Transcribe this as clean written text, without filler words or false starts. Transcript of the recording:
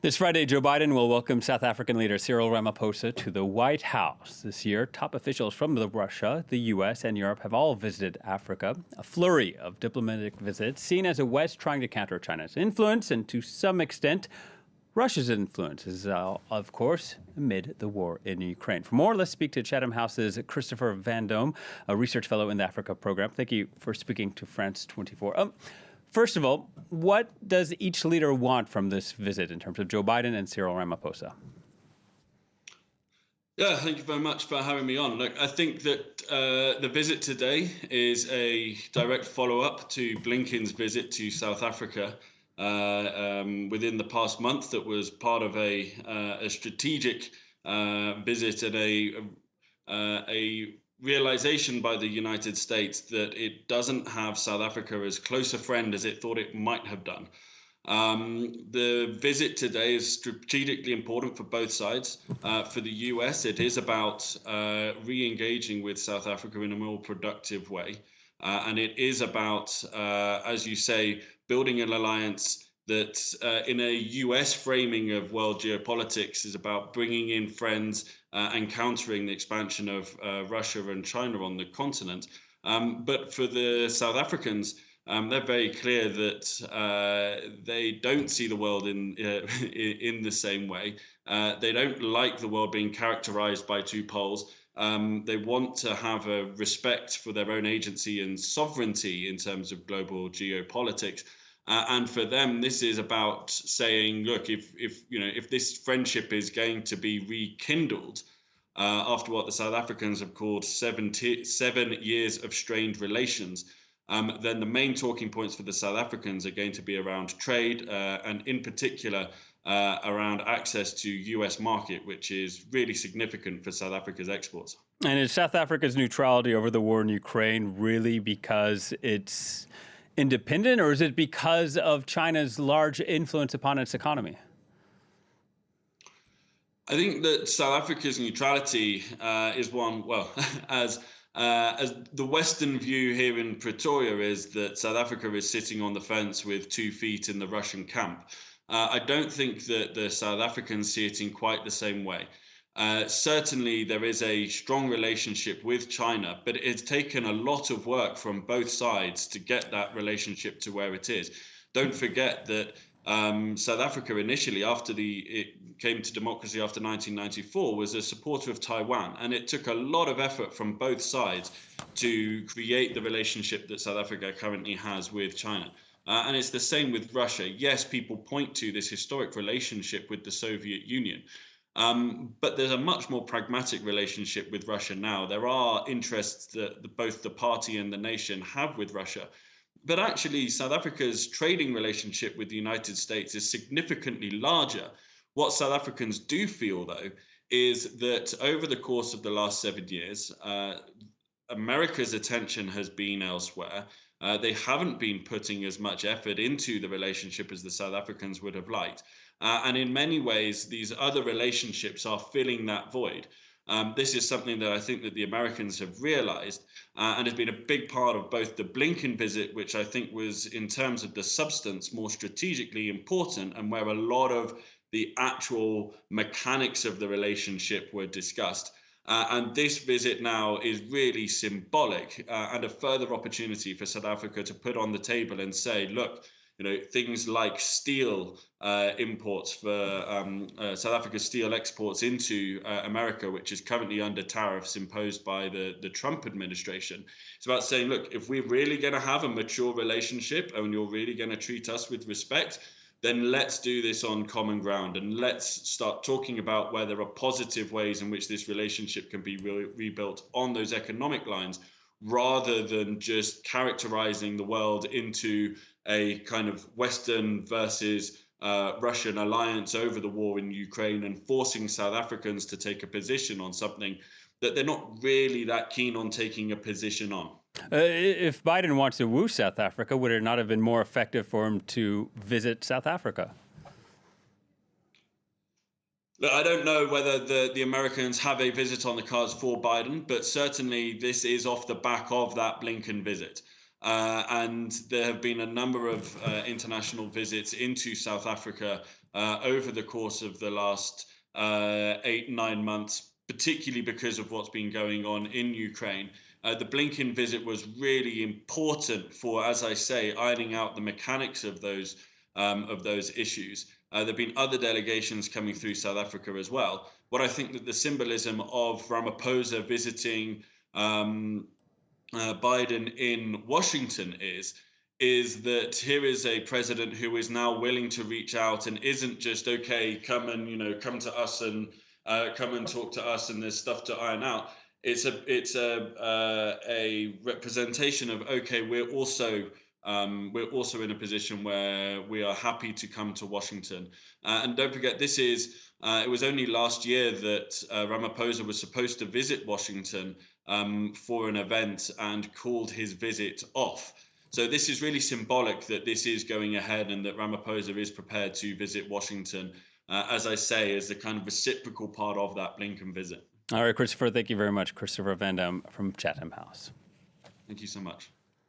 This Friday, Joe Biden will welcome South African leader Cyril Ramaphosa to the White House. This year, top officials from Russia, the U.S., and Europe have all visited Africa. A flurry of diplomatic visits seen as a West trying to counter China's influence and, to some extent, Russia's influence is, of course, amid the war in Ukraine. For more, let's speak to Chatham House's Christopher Vandome, a research fellow in the Africa Programme. Thank you for speaking to France 24. First of all, what does each leader want from this visit in terms of Joe Biden and Cyril Ramaphosa? Yeah, thank you very much for having me on. Look, I think that the visit today is a direct follow-up to Blinken's visit to South Africa within the past month. That was part of a strategic visit and a realization by the United States that it doesn't have South Africa as close a friend as it thought it might have done. The visit today is strategically important for both sides. For the US, it is about re-engaging with South Africa in a more productive way. And it is about, as you say, building an alliance that in a US framing of world geopolitics is about bringing in friends and countering the expansion of Russia and China on the continent. But for the South Africans, they're very clear that they don't see the world in the same way. They don't like the world being characterized by two poles. They want to have a respect for their own agency and sovereignty in terms of global geopolitics. And for them, this is about saying, look, if this friendship is going to be rekindled after what the South Africans have called 7 years of strained relations, then the main talking points for the South Africans are going to be around trade and in particular around access to US market, which is really significant for South Africa's exports. And is South Africa's neutrality over the war in Ukraine really because it's independent, or is it because of China's large influence upon its economy? I think that South Africa's neutrality is one, well, as the Western view here in Pretoria is that South Africa is sitting on the fence with 2 feet in the Russian camp. I don't think that the South Africans see it in quite the same way. Certainly, there is a strong relationship with China, but it's taken a lot of work from both sides to get that relationship to where it is. Don't forget that South Africa initially, after it came to democracy after 1994, was a supporter of Taiwan. And it took a lot of effort from both sides to create the relationship that South Africa currently has with China. And it's the same with Russia. Yes, people point to this historic relationship with the Soviet Union. But there's a much more pragmatic relationship with Russia now. There are interests that both the party and the nation have with Russia. But actually, South Africa's trading relationship with the United States is significantly larger. What South Africans do feel, though, is that over the course of the last 7 years, America's attention has been elsewhere. They haven't been putting as much effort into the relationship as the South Africans would have liked. And in many ways, these other relationships are filling that void. This is something that I think that the Americans have realized and has been a big part of both the Blinken visit, which I think was, in terms of the substance, more strategically important, and where a lot of the actual mechanics of the relationship were discussed. And this visit now is really symbolic and a further opportunity for South Africa to put on the table and say, look, things like steel imports for South Africa's steel exports into America, which is currently under tariffs imposed by the Trump administration. It's about saying, look, if we're really going to have a mature relationship and you're really going to treat us with respect, then let's do this on common ground and let's start talking about where there are positive ways in which this relationship can be rebuilt on those economic lines, rather than just characterizing the world into a kind of Western versus Russian alliance over the war in Ukraine and forcing South Africans to take a position on something that they're not really that keen on taking a position on. If Biden wants to woo South Africa, would it not have been more effective for him to visit South Africa? Look, I don't know whether the Americans have a visit on the cards for Biden, but certainly this is off the back of that Blinken visit. And there have been a number of international visits into South Africa over the course of the last 8-9 months, particularly because of what's been going on in Ukraine. The Blinken visit was really important for, as I say, ironing out the mechanics of those issues. There have been other delegations coming through South Africa as well. What I think that the symbolism of Ramaphosa visiting Biden in Washington is that here is a president who is now willing to reach out and isn't just, okay, come come to us and come and talk to us, and there's stuff to iron out. It's a representation of, okay, we're also in a position where we are happy to come to Washington. And don't forget, it was only last year that Ramaphosa was supposed to visit Washington for an event and called his visit off. So this is really symbolic that this is going ahead and that Ramaphosa is prepared to visit Washington, as I say, as the kind of reciprocal part of that Blinken visit. All right, Christopher, thank you very much. Christopher Vandome from Chatham House. Thank you so much.